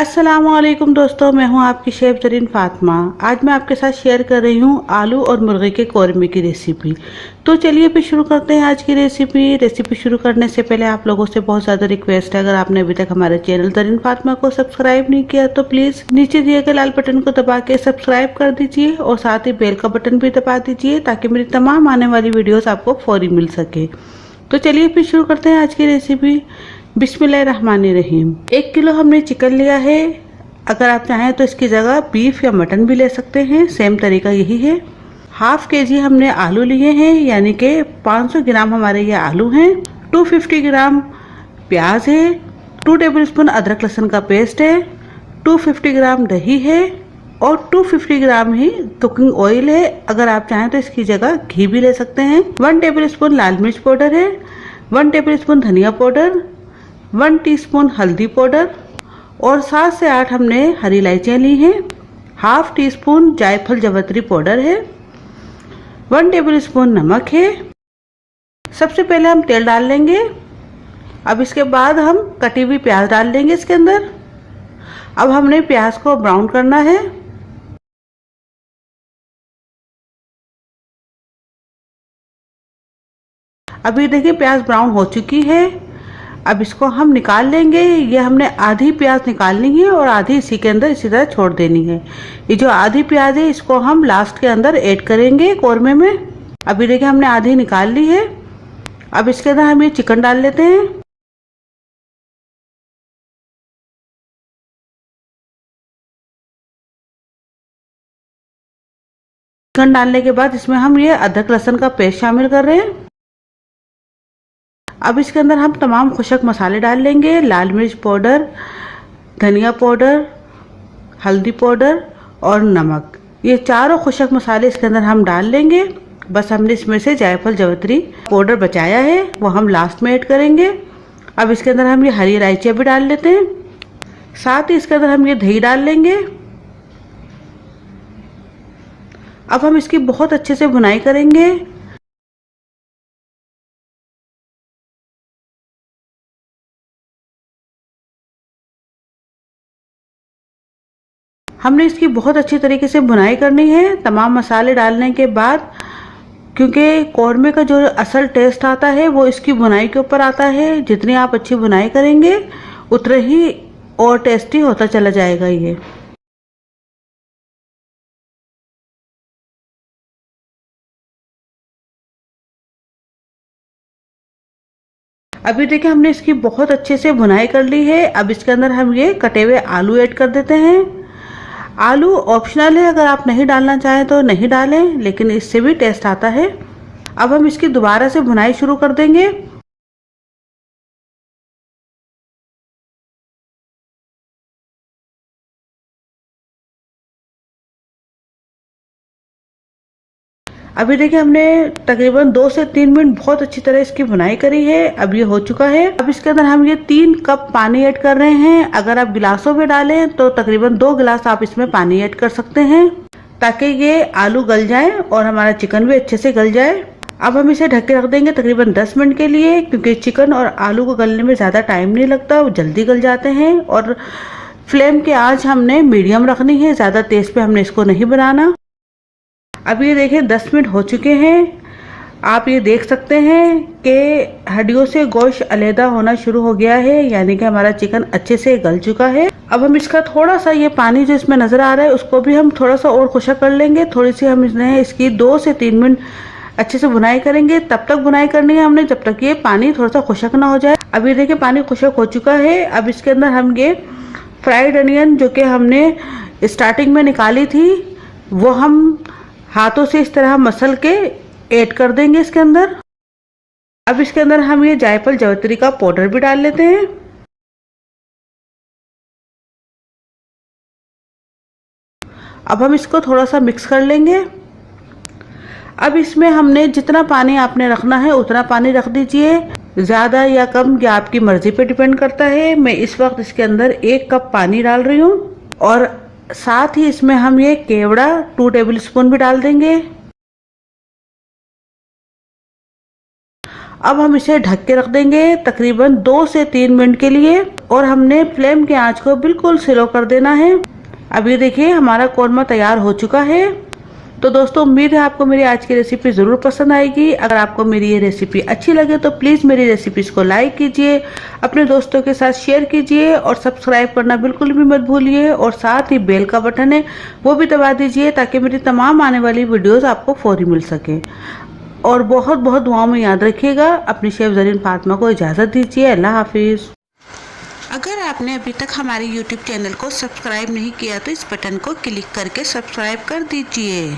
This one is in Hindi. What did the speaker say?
अस्सलामुअलैकुम दोस्तों, मैं हूं आपकी शेफ जरीन फातिमा। आज मैं आपके साथ शेयर कर रही हूं आलू और मुर्गे के कौरमे की रेसिपी। तो चलिए फिर शुरू करते हैं आज की रेसिपी शुरू करने से पहले आप लोगों से बहुत ज़्यादा रिक्वेस्ट है, अगर आपने अभी तक हमारे चैनल जरीन फातिमा को सब्सक्राइब नहीं किया तो प्लीज़ नीचे दिए गए लाल बटन को दबा के सब्सक्राइब कर दीजिए और साथ ही बेल का बटन भी दबा दीजिए ताकि मेरी तमाम आने वाली वीडियोज़ आपको फौरी मिल सके। तो चलिए फिर शुरू करते हैं आज की रेसिपी। बिस्मिल्लाहिर्रहमानिर्रहीम। 1 किलो हमने चिकन लिया है। अगर आप चाहें तो इसकी जगह बीफ या मटन भी ले सकते हैं, सेम तरीका यही है। हाफ केजी हमने आलू लिए हैं, यानी कि 500 ग्राम हमारे ये आलू हैं। 250 ग्राम प्याज है। 2 टेबलस्पून अदरक लहसुन का पेस्ट है। 250 ग्राम दही है और 250 ग्राम ही कुकिंग ऑयल है। अगर आप चाहें तो इसकी जगह घी भी ले सकते हैं। 1 टेबलस्पून लाल मिर्च पाउडर है। 1 टेबलस्पून धनिया पाउडर, 1 टीस्पून हल्दी पाउडर और 7 से 8 हमने हरी इलायचियाँ ली हैं। हाफ टी स्पून जायफल जवित्री पाउडर है। 1 टेबलस्पून नमक है। सबसे पहले हम तेल डाल लेंगे। अब इसके बाद हम कटी हुई प्याज डाल देंगे इसके अंदर। अब हमने प्याज को ब्राउन करना है। अभी देखिए प्याज ब्राउन हो चुकी है। अब इसको हम निकाल लेंगे। ये हमने आधी प्याज निकालनी है और आधी इसी के अंदर इसी तरह छोड़ देनी है। ये जो आधी प्याज है इसको हम लास्ट के अंदर ऐड करेंगे कौरमे में। अभी देखिए हमने आधी निकाल ली है। अब इसके अंदर हम ये चिकन डाल लेते हैं। चिकन डालने के बाद इसमें हम ये अदरक लहसुन का पेस्ट शामिल कर रहे हैं। अब इसके अंदर हम तमाम खुशक मसाले डाल लेंगे। लाल मिर्च पाउडर, धनिया पाउडर, हल्दी पाउडर और नमक। ये चारों खुशक मसाले इसके अंदर हम डाल लेंगे। बस हमने इसमें से जायफल जवित्री पाउडर बचाया है, वो हम लास्ट में ऐड करेंगे। अब इसके अंदर हम ये हरी इलायचियाँ भी डाल लेते हैं। साथ ही इसके अंदर हम ये दही डाल लेंगे। अब हम इसकी बहुत अच्छे से भुनाई करेंगे। हमने इसकी बहुत अच्छी तरीके से भुनाई करनी है तमाम मसाले डालने के बाद, क्योंकि कौरमे का जो असल टेस्ट आता है वो इसकी भुनाई के ऊपर आता है। जितनी आप अच्छी भुनाई करेंगे उतना ही और टेस्टी होता चला जाएगा ये। अभी देखिए हमने इसकी बहुत अच्छे से भुनाई कर ली है। अब इसके अंदर हम ये कटे हुए आलू ऐड कर देते हैं। आलू ऑप्शनल है, अगर आप नहीं डालना चाहें तो नहीं डालें, लेकिन इससे भी टेस्ट आता है। अब हम इसकी दोबारा से भुनाई शुरू कर देंगे। अभी देखिए हमने तकरीबन 2 से 3 मिनट बहुत अच्छी तरह इसकी भुनाई करी है। अब ये हो चुका है। अब इसके अंदर हम ये 3 कप पानी ऐड कर रहे हैं। अगर आप गिलासों में डालें तो तकरीबन 2 गिलास आप इसमें पानी ऐड कर सकते हैं, ताकि ये आलू गल जाए और हमारा चिकन भी अच्छे से गल जाए। अब हम इसे ढक के रख देंगे तकरीबन 10 मिनट के लिए, क्योंकि चिकन और आलू को गलने में ज़्यादा टाइम नहीं लगता, वो जल्दी गल जाते हैं। और फ्लेम की आंच हमने मीडियम रखनी है, ज़्यादा तेज़ पे हमने इसको नहीं बनाना। अब ये देखिए 10 मिनट हो चुके हैं। आप ये देख सकते हैं कि हड्डियों से गोश्त अलहदा होना शुरू हो गया है, यानी कि हमारा चिकन अच्छे से गल चुका है। अब हम इसका थोड़ा सा ये पानी जो इसमें नज़र आ रहा है उसको भी हम थोड़ा सा और खुशक कर लेंगे। थोड़ी सी हम इसकी 2 से 3 मिनट अच्छे से भुनाई करेंगे। तब तक भुनाई करनी है हमने जब तक ये पानी थोड़ा सा खुशक ना हो जाए। अभी देखिए पानी खुशक हो चुका है। अब इसके अंदर हम ये फ्राइड अनियन जो कि हमने स्टार्टिंग में निकाली थी वो हम हाथों से इस तरह मसल के ऐड कर देंगे इसके अंदर। अब इसके अंदर हम ये जायफल जवित्री का पाउडर भी डाल लेते हैं। अब हम इसको थोड़ा सा मिक्स कर लेंगे। अब इसमें हमने जितना पानी आपने रखना है उतना पानी रख दीजिए, ज़्यादा या कम ये आपकी मर्जी पे डिपेंड करता है। मैं इस वक्त इसके अंदर 1 कप पानी डाल रही हूँ और साथ ही इसमें हम ये केवड़ा 2 टेबल स्पून भी डाल देंगे। अब हम इसे ढक के रख देंगे तकरीबन 2 से 3 मिनट के लिए और हमने फ्लेम के आंच को बिल्कुल स्लो कर देना है। अब ये देखिए हमारा कौरमा तैयार हो चुका है। तो दोस्तों उम्मीद है आपको मेरी आज की रेसिपी ज़रूर पसंद आएगी। अगर आपको मेरी ये रेसिपी अच्छी लगे तो प्लीज़ मेरी रेसिपीज़ को लाइक कीजिए, अपने दोस्तों के साथ शेयर कीजिए और सब्सक्राइब करना बिल्कुल भी मत भूलिए और साथ ही बेल का बटन है वो भी दबा दीजिए ताकि मेरी तमाम आने वाली वीडियोज़ आपको फौरी मिल सके। और बहुत बहुत दुआओं में याद रखिएगा। अपनी शेफ ज़रीन फातिमा को इजाज़त दीजिए। अल्लाह हाफिज़। अगर आपने अभी तक हमारे YouTube चैनल को सब्सक्राइब नहीं किया तो इस बटन को क्लिक करके सब्सक्राइब कर दीजिए।